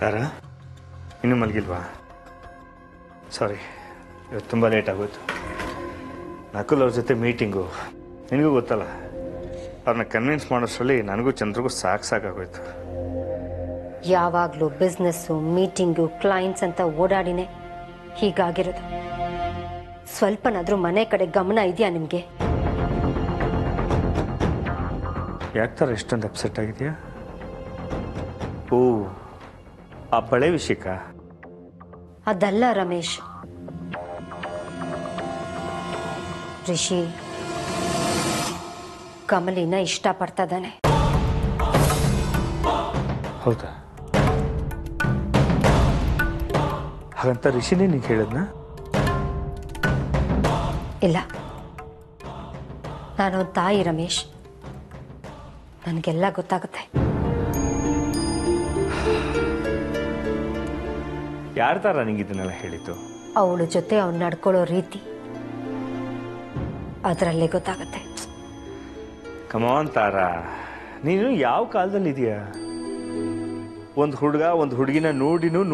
ತಾರಾ ಇನ್ನೂ ಮಲಗಿಲ್ವಾ? ಸಾರಿ, ಇವತ್ತು ತುಂಬ ಲೇಟ್ ಆಗೋಯ್ತು. ನಕುಲ್ ಅವ್ರ ಜೊತೆ ಮೀಟಿಂಗು, ನಿನಗೂ ಗೊತ್ತಲ್ಲ, ಅವ್ರನ್ನ ಕನ್ವಿನ್ಸ್ ಮಾಡೋಷ್ಟರಲ್ಲಿ ನನಗೂ ಚಂದ್ರಿಗೂ ಸಾಕಾಗೋಯ್ತು. ಯಾವಾಗಲೂ ಬಿಸ್ನೆಸ್ಸು, ಮೀಟಿಂಗು, ಕ್ಲೈಂಟ್ಸ್ ಅಂತ ಓಡಾಡಿನೇ ಹೀಗಾಗಿರೋದು. ಸ್ವಲ್ಪನಾದರೂ ಮನೆ ಕಡೆ ಗಮನ ಇದೆಯಾ ನಿಮಗೆ? ಯಾಕೆ ಥರ ಎಷ್ಟೊಂದು ಅಪ್ಸೆಟ್ ಆಗಿದೆಯಾ? ಓ, ಆ ಬಳೆ ವಿಷಯಕ್ಕ? ಅದಲ್ಲ ರಮೇಶ್, ರಿಷಿ ಕಮಲಿನ ಇಷ್ಟಪಡ್ತಾ ಇದ್ದಾನೆ. ಹೌದಾ? ಹಾಗಂತ ರಿಷಿನೇ ನೀನು ಹೇಳಿದ್ನ? ಇಲ್ಲ, ನಾನೊಂದು ತಾಯಿ ರಮೇಶ್, ನನಗೆಲ್ಲ ಗೊತ್ತಾಗುತ್ತೆ. ಯಾರ ಥರ ನಿಂಗೆ ಇದನ್ನೆಲ್ಲ ಹೇಳಿದ್ದು? ಅವಳ ಜೊತೆ ಅವ್ನು ನಡ್ಕೊಳ್ಳೋ ರೀತಿ, ಅದರಲ್ಲೇ ಗೊತ್ತಾಗುತ್ತೆ. ಕಮಾನ್ ತಾರಾ, ನೀನು ಯಾವ ಕಾಲದಲ್ಲಿ ಇದೆಯಾ? ಒಂದು ಹುಡುಗ ಒಂದು ಹುಡುಗಿನ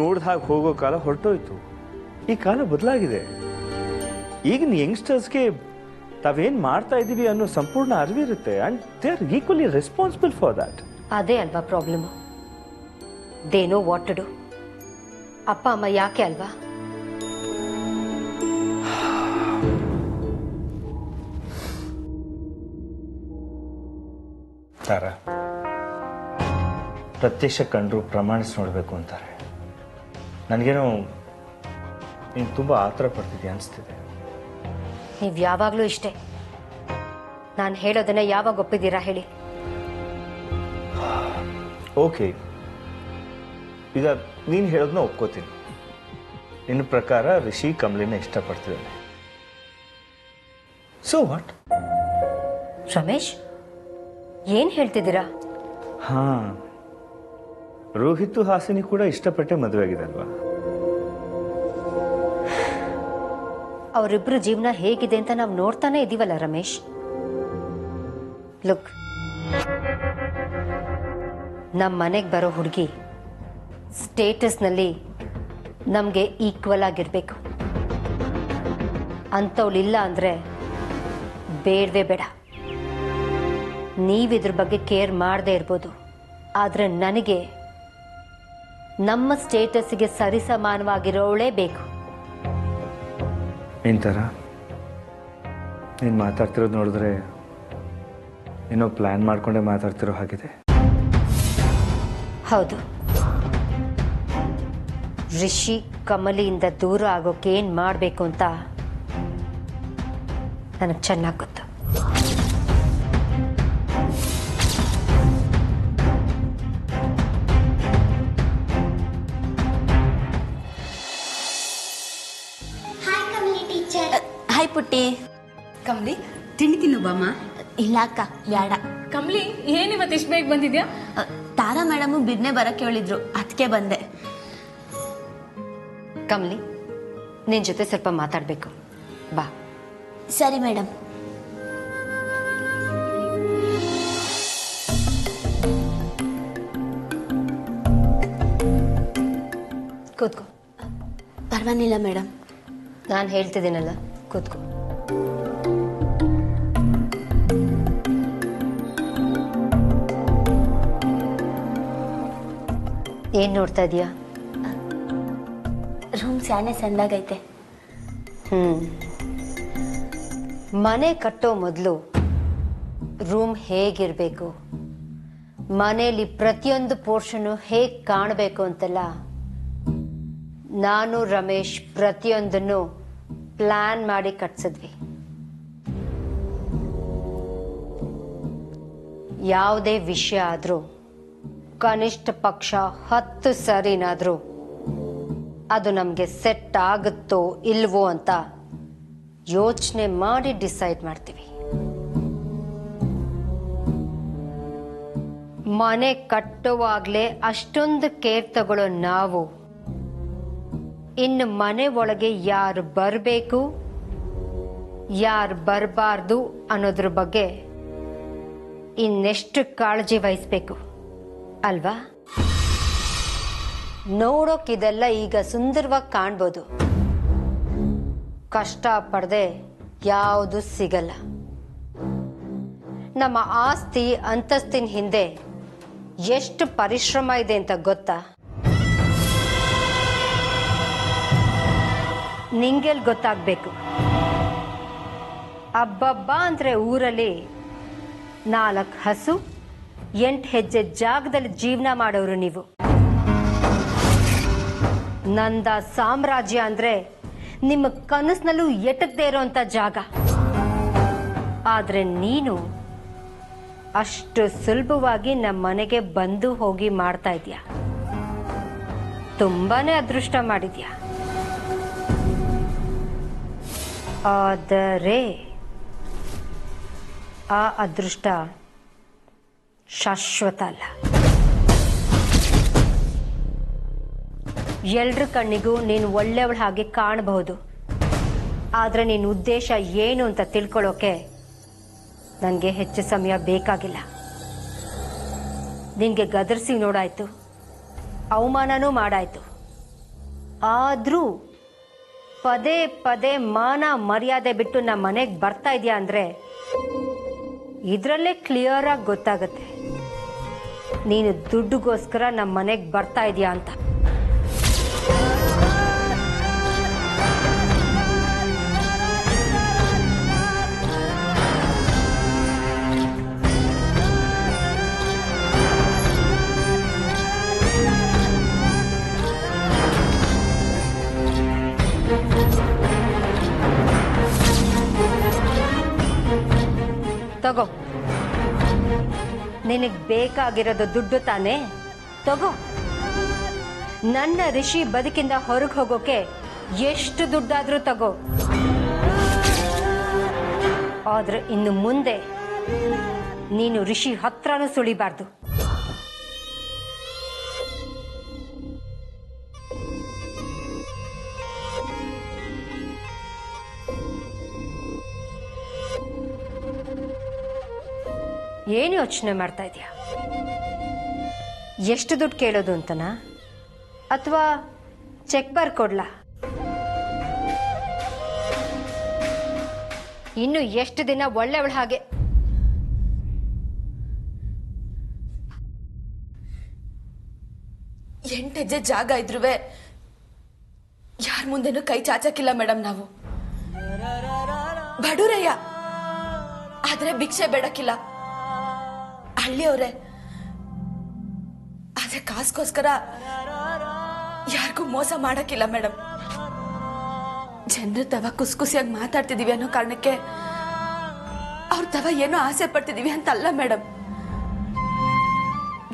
ನೋಡ್ದ ಹಾಗೆ ಹೋಗೋ ಕಾಲ ಹೊರಟೋಯ್ತು. ಈ ಕಾಲ ಬದಲಾಗಿದೆ. ಈಗಿನ ಯಂಗ್ಸ್ಟರ್ಸ್ಗೆ ತಾವೇನು ಮಾಡ್ತಾ ಇದ್ದೀವಿ ಅನ್ನೋ ಸಂಪೂರ್ಣ ಅರಿವಿರುತ್ತೆ. And they are equally responsible for that. ಅದೇ ಅಲ್ವಾ problem. They know what to do. ಅಪ್ಪ ಅಮ್ಮ ಯಾಕೆ ಅಲ್ವಾ? ತಾರಾ, ಪ್ರತ್ಯಕ್ಷ ಕಂಡ್ರು ಪ್ರಮಾಣಿಸಿ ನೋಡಬೇಕು ಅಂತಾರೆ. ನನಗೇನೋ ನೀನು ತುಂಬ ಆತರ ಪಡ್ತಿದ್ಯಾ ಅನಿಸ್ತಿದೆ. ನೀವು ಯಾವಾಗಲೂ ಇಷ್ಟೇ. ನಾನು ಹೇಳೋದನ್ನ ಯಾವಾಗ ಒಪ್ಪಿದ್ದೀರಾ ಹೇಳಿ? ಓಕೆ, ಈಗ ನೀನು ಹೇಳೋದನ್ನ ಒಪ್ಕೋತೀನಿ. ನಿನ್ನ ಪ್ರಕಾರ ರಿಷಿ ಕಮಲಿನ ಇಷ್ಟಪಡ್ತಿದ್ದಾನೆ. So what? ರಮೇಶ್, ಏನು ಹೇಳ್ತಿದ್ದೀರಾ? ಹಾಂ, ರೋಹಿತ್ ಹಾಸಿನಿ ಕೂಡ ಇಷ್ಟಪಟ್ಟೆ ಮದುವೆ ಆಗಿದೆ ಅಲ್ವಾ? ಅವರಿಬ್ಬರು ಜೀವನ ಹೇಗಿದೆ ಅಂತ ನಾವು ನೋಡ್ತಾನೆ ಇದೀವಲ್ಲ ರಮೇಶ್. ಲುಕ್, ನಮ್ಮ ಮನೆಗೆ ಬರೋ ಹುಡುಗಿ ಸ್ಟೇಟಸ್ನಲ್ಲಿ ನಮಗೆ ಈಕ್ವಲ್ ಆಗಿರಬೇಕು. ಅಂಥವಳಿಲ್ಲ ಅಂದರೆ ಬೇಡವೇ ಬೇಡ. ನೀವಿದ್ರ ಬಗ್ಗೆ ಕೇರ್ ಮಾಡದೇ ಇರ್ಬೋದು, ಆದರೆ ನನಗೆ ನಮ್ಮ ಸ್ಟೇಟಸ್ಗೆ ಸರಿಸಮಾನವಾಗಿರೋಳೇ ಬೇಕು. ಏನ್ ಥರ ನೀನು ಮಾತಾಡ್ತಿರೋದು ನೋಡಿದ್ರೆ ಏನೋ ಪ್ಲ್ಯಾನ್ ಮಾಡ್ಕೊಂಡೆ ಮಾತಾಡ್ತಿರೋ ಹಾಗಿದೆ. ಹೌದು, ರಿಷಿ ಕಮಲಿಯಿಂದ ದೂರ ಆಗೋಕೆ ಏನು ಮಾಡಬೇಕು ಅಂತ ನನಗೆ ಚೆನ್ನಾಗಿ ಗೊತ್ತು. ಹಾಯ್ ಪುಟ್ಟಿ. ಕಮ್ಲಿ, ತಿಂಡಿ ತಿನ್ನು ಬಾಮ್ಮ. ಇಲ್ಲ ಅಕ್ಕ, ಬೇಡ. ಕಮ್ಲಿ, ಏನಿವತ್ತು ಇಷ್ಟು ಬೇಗ ಬಂದಿದ್ಯಾ? ತಾರಾ ಮೇಡಮ್ ಬಿರ್ನೆ ಬರಕ್ಕೆ ಹೇಳಿದ್ರು, ಅದಕ್ಕೆ ಬಂದೆ. ಕಮಲಿ, ನಿನ್ನ ಜೊತೆ ಸ್ವಲ್ಪ ಮಾತಾಡಬೇಕು, ಬಾ. ಸರಿ ಮೇಡಮ್. ಕೂತ್ಕೋ. ಪರವಾಗಿಲ್ಲ ಮೇಡಮ್. ನಾನು ಹೇಳ್ತಿದ್ದೀನಲ್ಲ, ಕೂತ್ಕೋ. ಏನ್ ನೋಡ್ತಾ ಇದೀಯಾ? ರೂಮ್ ಸ್ಯಾನೆ ಸಣ್ಣದಾಗೈತೆ. ಮನೆ ಕಟ್ಟೋ ಮೊದಲು ರೂಮ್ ಹೇಗಿರಬೇಕು, ಮನೆಯಲ್ಲಿ ಪ್ರತಿಯೊಂದು ಪೋರ್ಷನು ಹೇಗೆ ಕಾಣಬೇಕು ಅಂತೆಲ್ಲ ನಾನು ರಮೇಶ್ ಪ್ರತಿಯೊಂದನ್ನು ಪ್ಲಾನ್ ಮಾಡಿ ಕಟ್ಸಿದ್ವಿ. ಯಾವುದೇ ವಿಷಯ ಆದರೂ ಕನಿಷ್ಠ ಪಕ್ಷ 10 ಸರಿನಾದರೂ ಅದು ನಮಗೆ ಸೆಟ್ ಆಗುತ್ತೋ ಇಲ್ವೋ ಅಂತ ಯೋಚನೆ ಮಾಡಿ ಡಿಸೈಡ್ ಮಾಡ್ತೀವಿ. ಮನೆ ಕಟ್ಟುವಾಗಲೇ ಅಷ್ಟೊಂದು ಕೇರ್ ತಗೊಳ್ಳೋ ನಾವು ಇನ್ನು ಮನೆ ಒಳಗೆ ಯಾರು ಬರಬೇಕು ಯಾರು ಬರಬಾರ್ದು ಅನ್ನೋದ್ರ ಬಗ್ಗೆ ಇನ್ನೆಷ್ಟು ಕಾಳಜಿ ವಹಿಸ್ಬೇಕು ಅಲ್ವಾ? ನೋಡೋಕ್ಕಿದೆಲ್ಲ ಈಗ ಸುಂದರವಾಗಿ ಕಾಣ್ಬೋದು. ಕಷ್ಟ ಪಡದೆ ಯಾವುದು ಸಿಗಲ್ಲ. ನಮ್ಮ ಆಸ್ತಿ ಅಂತಸ್ತಿನ ಹಿಂದೆ ಎಷ್ಟು ಪರಿಶ್ರಮ ಇದೆ ಅಂತ ಗೊತ್ತಾ? ನಿಂಗೆಲ್ ಗೊತ್ತಾಗಬೇಕು. ಅಬ್ಬಬ್ಬ ಅಂದರೆ ಊರಲ್ಲಿ 4 ಹಸು 8 ಹೆಜ್ಜೆ ಜಾಗದಲ್ಲಿ ಜೀವನ ಮಾಡೋರು ನೀವು. ನಂದ ಸಾಮ್ರಾಜ್ಯ ಅಂದರೆ ನಿಮ್ಮ ಕನಸಿನಲ್ಲೂ ಎಟಕದೇ ಇರೋಂಥ ಜಾಗ. ಆದರೆ ನೀನು ಅಷ್ಟು ಸುಲಭವಾಗಿ ನಮ್ಮ ಮನೆಗೆ ಬಂದು ಹೋಗಿ ಮಾಡ್ತಾ ಇದೀಯ. ತುಂಬಾನೇ ಅದೃಷ್ಟ ಮಾಡಿದ್ಯಾ. ಆದರೆ ಆ ಅದೃಷ್ಟ ಶಾಶ್ವತ ಅಲ್ಲ. ಎಲ್ರ ಕಣ್ಣಿಗೂ ನೀನು ಒಳ್ಳೆಯವಳ ಹಾಗೆ ಕಾಣಬಹುದು. ಆದರೆ ನಿನ್ನ ಉದ್ದೇಶ ಏನು ಅಂತ ತಿಳ್ಕೊಳ್ಳೋಕೆ ನನಗೆ ಹೆಚ್ಚು ಸಮಯ ಬೇಕಾಗಿಲ್ಲ. ನಿನಗೆ ಗದರಿಸಿ ನೋಡಾಯ್ತು, ಅವಮಾನನೂ ಮಾಡಾಯ್ತು. ಆದರೂ ಪದೇ ಪದೇ ಮಾನ ಮರ್ಯಾದೆ ಬಿಟ್ಟು ನಮ್ಮ ಮನೆಗೆ ಬರ್ತಾ ಇದೆಯಾ ಅಂದರೆ ಇದರಲ್ಲೇ ಕ್ಲಿಯರಾಗಿ ಗೊತ್ತಾಗುತ್ತೆ ನೀನು ದುಡ್ಡುಗೋಸ್ಕರ ನಮ್ಮ ಮನೆಗೆ ಬರ್ತಾ ಇದೆಯಾ ಅಂತ. ತಗೋ, ನಿನಗೆ ಬೇಕಾಗಿರೋದು ದುಡ್ಡು ತಾನೇ? ತಗೋ. ನನ್ನ ಋಷಿ ಬದುಕಿಂದ ಹೊರಗೆ ಹೋಗೋಕೆ ಎಷ್ಟು ದುಡ್ಡಾದ್ರೂ ತಗೋ. ಆದ್ರೆ ಇನ್ನು ಮುಂದೆ ನೀನು ಋಷಿ ಹತ್ರನೂ ಸುಳಿಬಾರ್ದು. ಏನು ಯೋಚನೆ ಮಾಡ್ತಾ ಇದೀಯಾ? ಎಷ್ಟು ದುಡ್ಡು ಕೇಳೋದು ಅಂತನಾ, ಅಥವಾ ಚೆಕ್ ಬರ್ಕೊಡ್ಲಾ? ಇನ್ನು ಎಷ್ಟು ದಿನ ಒಳ್ಳೆಯವಳ ಹಾಗೆ? ಎಂಟು ಹೆಜ್ಜೆ ಜಾಗ ಇದ್ರುವೆ ಯಾರ ಮುಂದೆನೂ ಕೈ ಚಾಚಕ್ಕಿಲ್ಲ ಮೇಡಮ್. ನಾವು ಬಡೂರಯ್ಯ ಆದ್ರೆ ಭಿಕ್ಷೆ ಬೇಡಕ್ಕಿಲ್ಲ. ಹಳ್ಳಿಯವ್ರೆ ಆದ್ರೆ ಕಾಸ್ಗೋಸ್ಕರ ಯಾರಿಗೂ ಮೋಸ ಮಾಡಕ್ಕಿಲ್ಲ ಮೇಡಮ್. ಜನರ ತವ ಕುಸಿಯಾಗಿ ಮಾತಾಡ್ತಿದೀವಿ ಅನ್ನೋ ಕಾರಣಕ್ಕೆ ಅವ್ರ ತವ ಏನೋ ಆಸೆ ಪಡ್ತಿದೀವಿ ಅಂತ ಅಲ್ಲ ಮೇಡಮ್.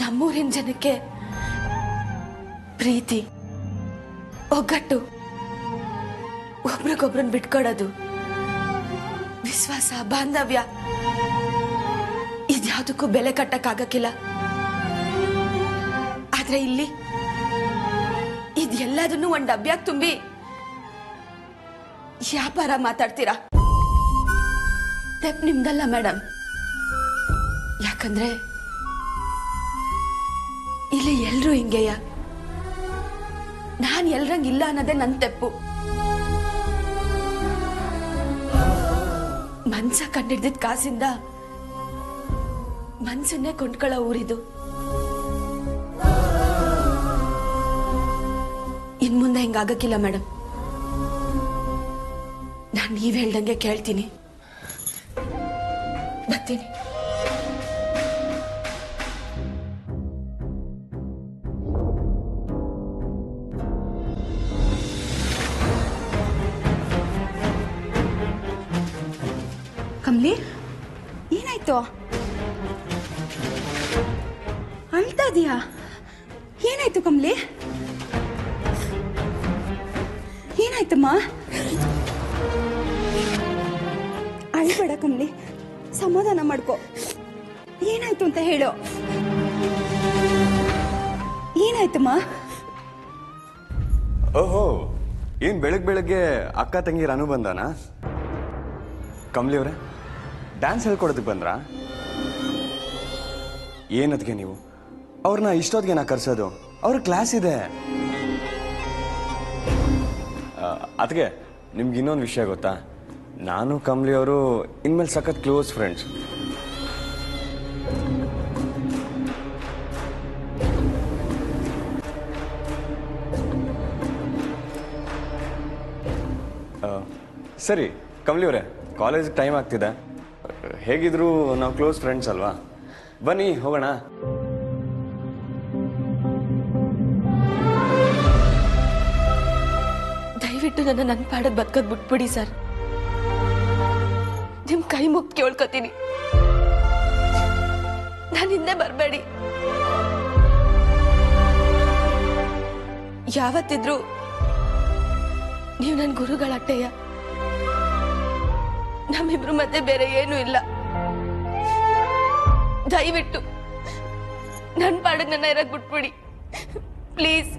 ನಮ್ಮೂರಿನ ಜನಕ್ಕೆ ಪ್ರೀತಿ, ಒಗ್ಗಟ್ಟು, ಒಬ್ರಿಗೊಬ್ರನ್ನ ಬಿಟ್ಕೊಡೋದು, ವಿಶ್ವಾಸ, ಬಾಂಧವ್ಯ ಇದ್ಯಾವುದಕ್ಕೂ ಬೆಲೆ ಕಟ್ಟಕ್ಕಾಗಕ್ಕಿಲ್ಲ. ಆದ್ರೆ ಇಲ್ಲಿ ಇದೆಲ್ಲದನ್ನು ಒಂದು ಡಬ್ಬ್ಯಾಗ ತುಂಬಿ ವ್ಯಾಪಾರ ಮಾತಾಡ್ತೀರಾ. ತೆಪ್ ನಿಮ್ದಲ್ಲ ಮೇಡಮ್. ಯಾಕಂದ್ರೆ ಇಲ್ಲಿ ಎಲ್ರೂ ಹಿಂಗೆಯ. ನಾನ್ ಎಲ್ರಂಗಿಲ್ಲ ಅನ್ನೋದೇ ನನ್ ತೆಪ್ಪು. ಮನ್ಸ ಕಂಡಿಡ್ದಿದ್ ಕಾಸಿಂದ ಮನ್ಸನ್ನೇ ಕೊಂಡ್ಕೊಳ್ಳೋ ಊರಿದು. ಇನ್ ಮುಂದೆ ಹಿಂಗಾಗಕ್ಕಿಲ್ಲ ಮೇಡಮ್. ನಾನು ನೀವ್ ಹೇಳ್ದಂಗೆ ಕೇಳ್ತೀನಿ, ಬರ್ತೀನಿ. ಕಮ್ಲಿ, ಏನಾಯ್ತು? ಅಳ್ತಾ ಇದೀಯಾ? ಏನಾಯ್ತು ಕಮ್ಲಿ? ಏನಾಯ್ತಮ್ಮ? ಅಳ್ಬೇಡ ಕಮ್ಲಿ, ಸಮಾಧಾನ ಮಾಡ್ಕೊ. ಏನಾಯ್ತು ಅಂತ ಹೇಳು. ಏನಾಯ್ತಮ್ಮ? ಓಹೋ, ಏನ್ ಬೆಳಗ್ಗೆ ಅಕ್ಕ ತಂಗಿ ರಾನು ಬಂದಾನ? ಕಮ್ಲಿ ಅವ್ರೆ, ಡ್ಯಾನ್ಸ್ ಹೇಳ್ಕೊಡೋದಕ್ಕೆ ಬಂದ್ರಾ? ಏನದ್ಗೆ ನೀವು ಅವ್ರನ್ನ ಇಷ್ಟೊತ್ತಿಗೆ ನಾ ಕರ್ಸೋದು? ಅವ್ರ ಕ್ಲಾಸ್ ಇದೆ. ಅದಕ್ಕೆ ನಿಮ್ಗೆ ಇನ್ನೊಂದು ವಿಷಯ ಗೊತ್ತಾ, ನಾನು ಕಮಲಿ ಅವರು ಇನ್ಮೇಲೆ ಸಖತ್ ಕ್ಲೋಸ್ ಫ್ರೆಂಡ್ಸ್. ಸರಿ ಕಮಲಿ ಅವರೇ, ಕಾಲೇಜ್ ಟೈಮ್ ಆಗ್ತಿದೆ. ಹೇಗಿದ್ರು ನಾವು ಕ್ಲೋಸ್ ಫ್ರೆಂಡ್ಸ್ ಅಲ್ವಾ, ಬನ್ನಿ ಹೋಗೋಣ. ದಯವಿಟ್ಟು ನನ್ನ ಪಾಡಕ್ ಬದುಕೋದ್ ಬಿಟ್ಬಿಡಿ ಸರ್. ನಿಮ್ ಕೈ ಮುಗ್ದು ಕೇಳ್ಕೊತೀನಿ, ನಾನು ಹಿಂದೆ ಬರಬೇಡಿ. ಯಾವತ್ತಿದ್ರು ನೀವು ನನ್ನ ಗುರುಗಳಟ್ಟೆಯ. ನಮ್ಮಿಬ್ರು ಮತ್ತೆ ಬೇರೆ ಏನೂ ಇಲ್ಲ. ದಯವಿಟ್ಟು ನನ್ನ ಪಾಡಕ್ ನನ್ನ ಇರಕ್ ಬಿಟ್ಬಿಡಿ ಪ್ಲೀಸ್.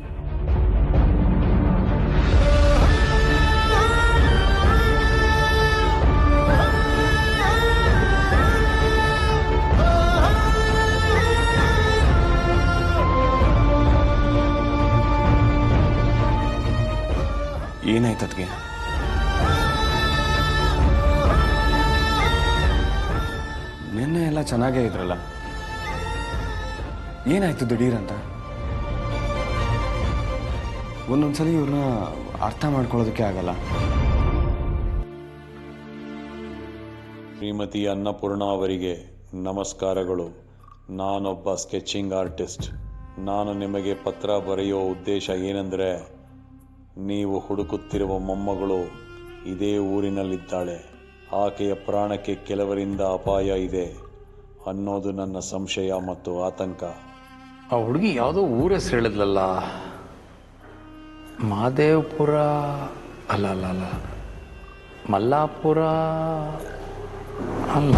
ಏನಾಯ್ತು ಅದಕ್ಕೆ? ನಿನ್ನೆ ಎಲ್ಲ ಚೆನ್ನಾಗೇ ಇದ್ರಲ್ಲ, ಏನಾಯ್ತು ದಿಢೀರಂತ? ಒಂದೊಂದ್ಸಲಿ ಇವ್ರನ್ನ ಅರ್ಥ ಮಾಡ್ಕೊಳ್ಳೋದಕ್ಕೆ ಆಗಲ್ಲ. ಶ್ರೀಮತಿ ಅನ್ನಪೂರ್ಣ ಅವರಿಗೆ ನಮಸ್ಕಾರಗಳು. ನಾನೊಬ್ಬ ಸ್ಕೆಚಿಂಗ್ ಆರ್ಟಿಸ್ಟ್. ನಾನು ನಿಮಗೆ ಪತ್ರ ಬರೆಯೋ ಉದ್ದೇಶ ಏನೆಂದರೆ, ನೀವು ಹುಡುಕುತ್ತಿರುವ ಮೊಮ್ಮಗಳು ಇದೇ ಊರಿನಲ್ಲಿದ್ದಾಳೆ. ಆಕೆಯ ಪ್ರಾಣಕ್ಕೆ ಕೆಲವರಿಂದ ಅಪಾಯ ಇದೆ ಅನ್ನೋದು ನನ್ನ ಸಂಶಯ ಮತ್ತು ಆತಂಕ. ಆ ಹುಡುಗಿ ಯಾವುದೋ ಊರ ಹೆಸರು ಹೇಳಿದ್ಲಲ್ಲ, ಮಾದೇವಪುರ ಅಲ್ಲ ಅಲ್ಲ ಅಲ್ಲ ಮಲ್ಲಾಪುರ ಅಲ್ಲ.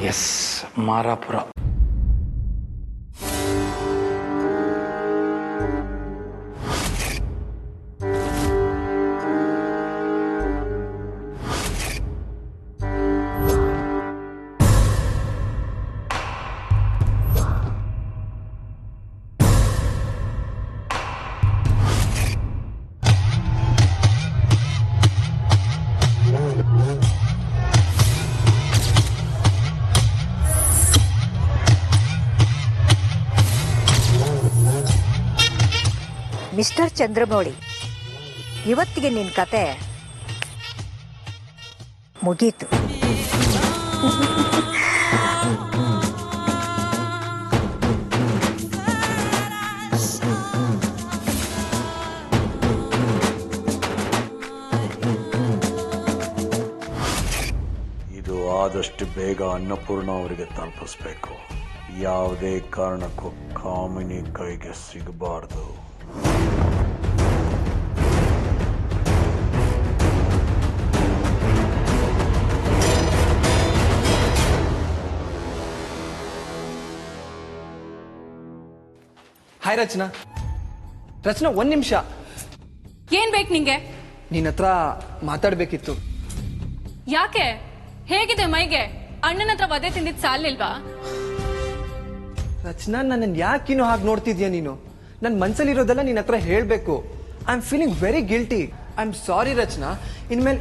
ಎಸ್, ಮಾರಾಪುರ. ಮಿಸ್ಟರ್ ಚಂದ್ರಮೌಳಿ, ಇವತ್ತಿಗೆ ನಿನ್ನ ಕತೆ ಮುಗೀತು. ಇದು ಆದಷ್ಟು ಬೇಗ ಅನ್ನಪೂರ್ಣ ಅವರಿಗೆ ತಲುಪಿಸ್ಬೇಕು. ಯಾವುದೇ ಕಾರಣಕ್ಕೂ ಕಾಮಿನಿ ಕೈಗೆ ಸಿಗಬಾರ್ದು. ಹಾಯ್ ರಚನಾ. ರಚನಾ, ಒಂದ್ ನಿಮಿಷ. ಏನ್ ಬೇಕು ನಿಂಗೆ? ನಿನ್ನ ಹತ್ರ ಮಾತಾಡ್ಬೇಕಿತ್ತು. ಯಾಕೆ? ಹೇಗಿದೆ ಮೈಗೆ? ಅಣ್ಣನ ಹತ್ರ ವಧೆ ತಿಂದಿದ್ ಸಾಲಿಲ್ವಾ? ರಚನಾ, ನನ್ನನ್ನು ಯಾಕಿನ್ನೂ ಹಾಗೆ ನೋಡ್ತಿದ್ಯಾ ನೀನು? ನನ್ನ ಮನ್ಸಲ್ಲಿರೋದೆಲ್ಲ ನಿನ್ನ ಹತ್ರ ಹೇಳ್ಬೇಕು. I am feeling very guilty. I am sorry Rachana. ಇನ್ಮೇಲೆ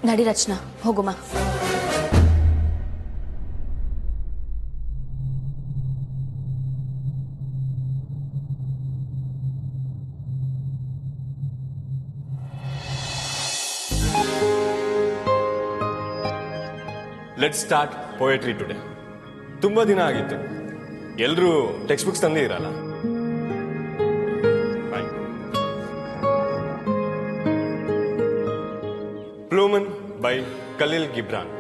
ನಡಿ ರಚನಾ, ಹೋಗುಮ. Let's start poetry today. ತುಂಬಾ ದಿನ ಆಗಿತ್ತು. ಎಲ್ಲರೂ ಟೆಕ್ಸ್ಟ್ ಬುಕ್ಸ್ ತಂದೇ ಇರಲ್ಲ. Ploughman by Khalil Gibran.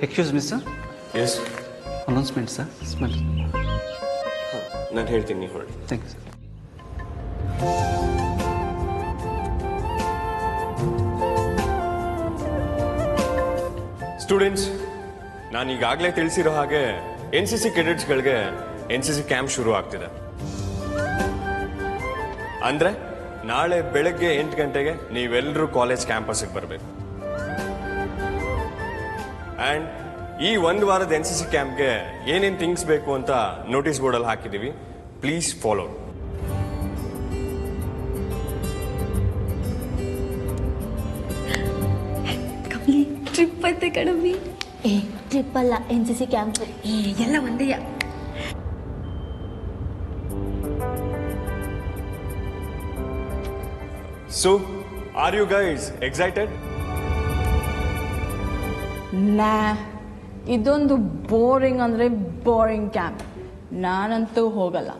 Excuse me sir. Yes, announcement sir. Smell. ನಾನು ಹೇಳ್ತೀನಿ, ನೀವು ಹೊರಡಿ. Thank you sir. ಸ್ಟೂಡೆಂಟ್ಸ್, ನಾನು ಈಗಾಗಲೇ ತಿಳಿಸಿರೋ ಹಾಗೆ NCC ಕೆಡೆಟ್ಸ್ಗಳಿಗೆ NCC ಕ್ಯಾಂಪ್ ಶುರು ಆಗ್ತಿದೆ. ಅಂದ್ರೆ ನಾಳೆ ಬೆಳಗ್ಗೆ 8 ಗಂಟೆಗೆ ನೀವೆಲ್ಲರೂ ಕಾಲೇಜ್ ಕ್ಯಾಂಪಸ್ಗೆ ಬರಬೇಕು. ಆ್ಯಂಡ್ ಈ ಒಂದು ವಾರದ NCC ಕ್ಯಾಂಪ್ಗೆ ಏನೇನು ಥಿಂಗ್ಸ್ ಬೇಕು ಅಂತ ನೋಟಿಸ್ ಬೋರ್ಡಲ್ಲಿ ಹಾಕಿದ್ದೀವಿ. Please follow. ಟ್ರಿಪ್ ಐತೆ ಕಣವಿ. ಟ್ರಿಪ್ ಅಲ್ಲ, NCC ಕ್ಯಾಂಪ್. ಎಲ್ಲ ಒಂದೇ. So are you guys excited? ನಾ ಇದೊಂದು ಬೋರಿಂಗ್ ಅಂದರೆ ಬೋರಿಂಗ್ ಕ್ಯಾಂಪ್. ನಾನಂತೂ ಹೋಗಲ್ಲ.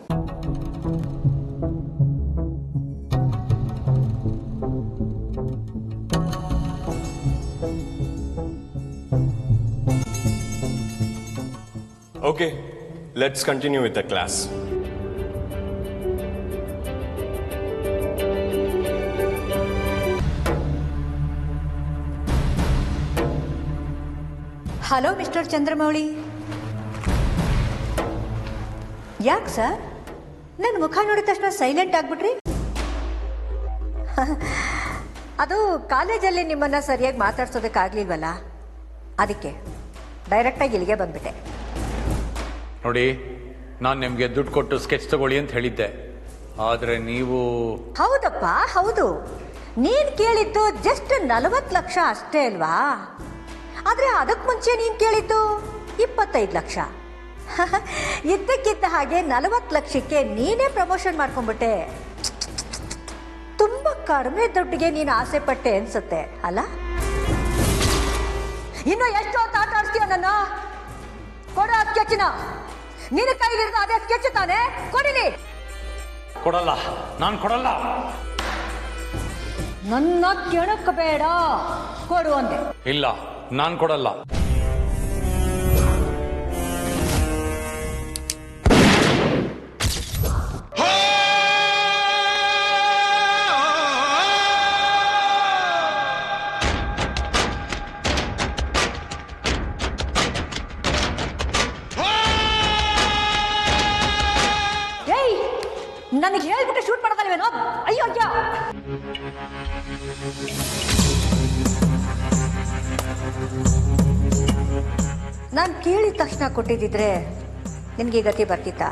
Okay, let's continue with the class. Hello mister Chandramouli. ಯಾಕೆ ಸರ್ ನನ್ನ ಮುಖ ನೋಡಿದ ತಕ್ಷಣ ಸೈಲೆಂಟ್ ಆಗ್ಬಿಟ್ರಿ? ಅದು ಕಾಲೇಜಲ್ಲಿ ನಿಮ್ಮನ್ನು ಸರಿಯಾಗಿ ಮಾತಾಡ್ಸೋದಕ್ಕಾಗಲಿಲ್ವಲ್ಲ, ಅದಕ್ಕೆ ಡೈರೆಕ್ಟಾಗಿ ಇಲ್ಲಿಗೆ ಬಂದ್ಬಿಟ್ಟೆ. ನೋಡಿ, ನಾನು ನಿಮಗೆ ದುಡ್ಡು ಕೊಟ್ಟು ಸ್ಕೆಚ್ ತಗೊಳ್ಳಿ ಅಂತ ಹೇಳಿದ್ದೆ, ಆದರೆ ನೀವು... ಹೌದಪ್ಪ ಹೌದು, ನೀನು ಕೇಳಿದ್ದು ಜಸ್ಟ್ 40 ಲಕ್ಷ ಅಷ್ಟೇ ಅಲ್ವಾ? ಆದರೆ ಅದಕ್ಕೆ ಮುಂಚೆ ನೀನು ಕೇಳಿದ್ದು 25 ಲಕ್ಷ. ಇದ್ದಕ್ಕಿದ್ದ ಹಾಗೆ 40 ಲಕ್ಷಕ್ಕೆ ನೀನೇ ಪ್ರಮೋಷನ್ ಮಾಡ್ಕೊಂಡ್ಬಿಟ್ಟೆ. ತುಂಬ ಕಡಿಮೆ ದುಡ್ಡಿಗೆ ನೀನು ಆಸೆ ಪಟ್ಟೆ ಅನ್ಸುತ್ತೆ ಅಲ್ಲ? ಇನ್ನು ಎಷ್ಟು ಅಂತ ಆಟ ಆಡ್ತೀಯ ನನ್ನ? ಕೊಡ ಸ್ಕೆಚ್ನ. ನಿನ್ನ ಕೈಲಿರೋದು ಅದೇ ಸ್ಕೆಚ್ ತಾನೆ? ಕೊಡಿಲಿ. ಕೊಡಲ್ಲ, ನಾನು ಕೊಡಲ್ಲ. ನನ್ನ ಕೆಣಕ ಬೇಡ, ಕೊಡು ಅಂದೆ. ಇಲ್ಲ, ನಾನು ಕೊಡಲ್ಲ. ನನಗೆ ಹೇಳ್ಬಿಟ್ಟು ಶೂಟ್ ಮಾಡೋದಲ್ವೇನೋ? ಅಯ್ಯೋ ಅಯ್ಯೋ. ನಾನು ಕೇಳಿದ ತಕ್ಷಣ ಕೊಟ್ಟಿದ್ದಿದ್ರೆ ನಿನಗೆ ಗತಿ ಬರ್ತಿತ್ತಾ?